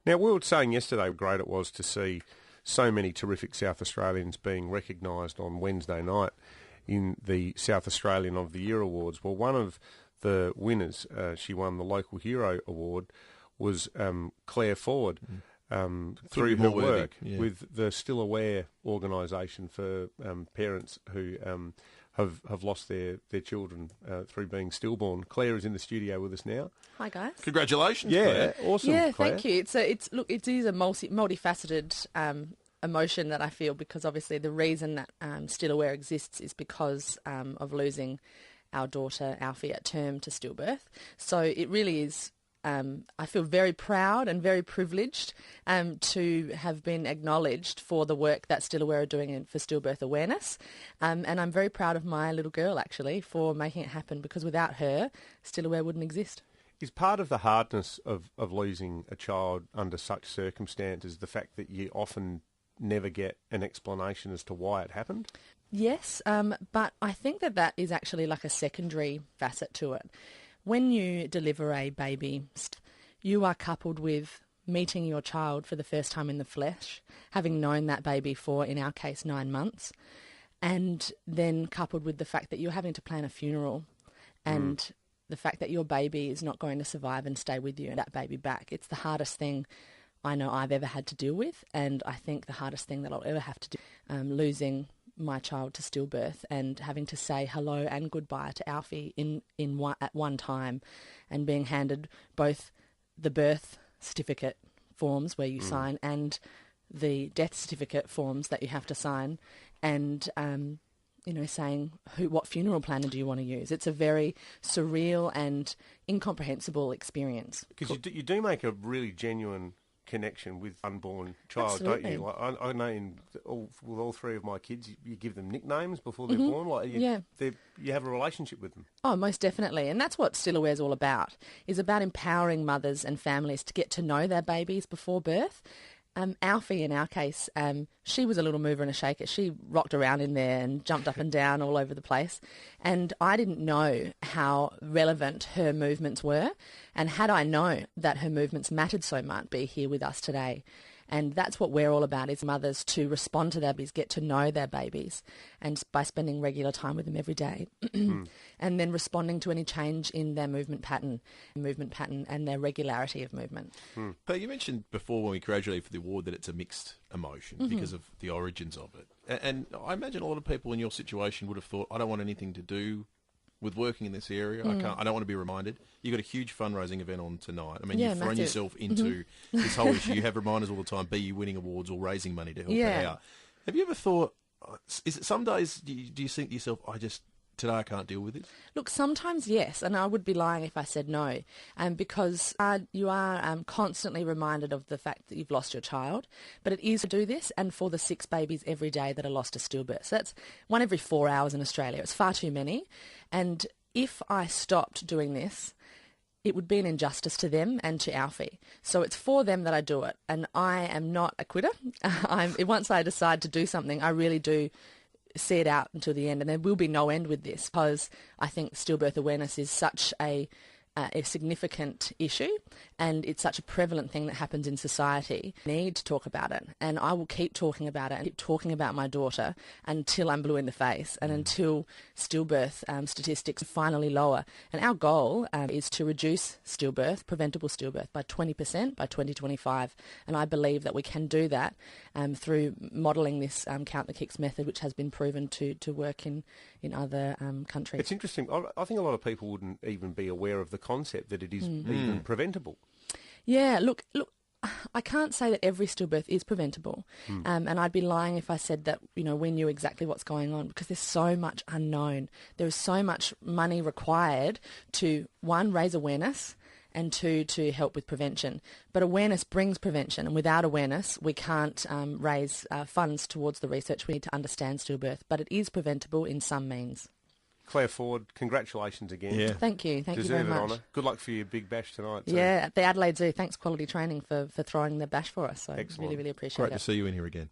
Now, we were saying yesterday how great it was to see so many terrific South Australians being recognised on Wednesday night in the South Australian of the Year Awards. Well, one of the winners, she won the Local Hero Award, was Claire Foord. Through her work with the StillAware organisation for parents who have lost their children through being stillborn. Claire is in the studio with us now. Hi guys. Congratulations, Claire. Awesome. Yeah, Claire. thank you. It is a multifaceted emotion that I feel, because obviously the reason that StillAware exists is because of losing our daughter Alfie at term to stillbirth. So it really is. I feel very proud and very privileged to have been acknowledged for the work that StillAware are doing for stillbirth awareness. And I'm very proud of my little girl, actually, for making it happen, because without her, StillAware wouldn't exist. Is part of the hardness of losing a child under such circumstances the fact that you often never get an explanation as to why it happened? Yes, but I think that is actually like a secondary facet to it. When you deliver a baby, you are coupled with meeting your child for the first time in the flesh, having known that baby for, in our case, 9 months, and then coupled with the fact that you're having to plan a funeral and the fact that your baby is not going to survive and stay with you and that baby back. It's the hardest thing I know I've ever had to deal with, and I think the hardest thing that I'll ever have to do, losing my child to stillbirth and having to say hello and goodbye to Alfie at one time, and being handed both the birth certificate forms where you sign and the death certificate forms that you have to sign, and saying what funeral planner do you want to use. It's a very surreal and incomprehensible experience. Because you do make a really genuine connection with unborn child, Absolutely. don't you? Like, I know with all three of my kids, you give them nicknames before they're born. Like you have a relationship with them. Oh, most definitely. And that's what StillAware is all about, is about empowering mothers and families to get to know their babies before birth. Alfie, in our case, she was a little mover and a shaker. She rocked around in there and jumped up and down all over the place. And I didn't know how relevant her movements were. And had I known that her movements mattered so much, be here with us today. And that's what we're all about, is mothers to respond to their babies, get to know their babies, and by spending regular time with them every day. And then responding to any change in their movement pattern and their regularity of movement. But you mentioned before when we graduated for the award that it's a mixed emotion because of the origins of it. And I imagine a lot of people in your situation would have thought, I don't want anything to do with working in this area. I don't want to be reminded. You've got a huge fundraising event on tonight. I mean, you've thrown yourself into this whole issue. You have reminders all the time, be you winning awards or raising money to help it out. Have you ever thought, is it some days, do you think to yourself, today I can't deal with it? Look, sometimes yes, and I would be lying if I said no, because you are constantly reminded of the fact that you've lost your child, but it is to do this and for the 6 babies every day that are lost to stillbirth. So that's 1 every 4 hours in Australia. It's far too many, and if I stopped doing this, it would be an injustice to them and to Alfie. So it's for them that I do it, and I am not a quitter. Once I decide to do something, I really do see it out until the end, and there will be no end with this, because I think stillbirth awareness is such a significant issue, and it's such a prevalent thing that happens in society. I need to talk about it, and I will keep talking about it and keep talking about my daughter until I'm blue in the face and until stillbirth statistics finally lower. And our goal is to reduce preventable stillbirth by 20% by 2025, and I believe that we can do that through modelling this Count the Kicks method, which has been proven to work in other countries. It's interesting. I think a lot of people wouldn't even be aware of the concept that it is even preventable. Yeah, look, I can't say that every stillbirth is preventable, and I'd be lying if I said that we knew exactly what's going on, because there's so much unknown. There is so much money required to, 1, raise awareness, and 2, to help with prevention. But awareness brings prevention, and without awareness, we can't raise funds towards the research. We need to understand stillbirth, but it is preventable in some means. Claire Foord, congratulations again. Yeah. Thank you. Thank you very much. Honour. Good luck for your big bash tonight, too. Yeah, at the Adelaide Zoo. Thanks, Quality Training, for throwing the bash for us. So excellent. Really, really appreciate it. Great to see you in here again.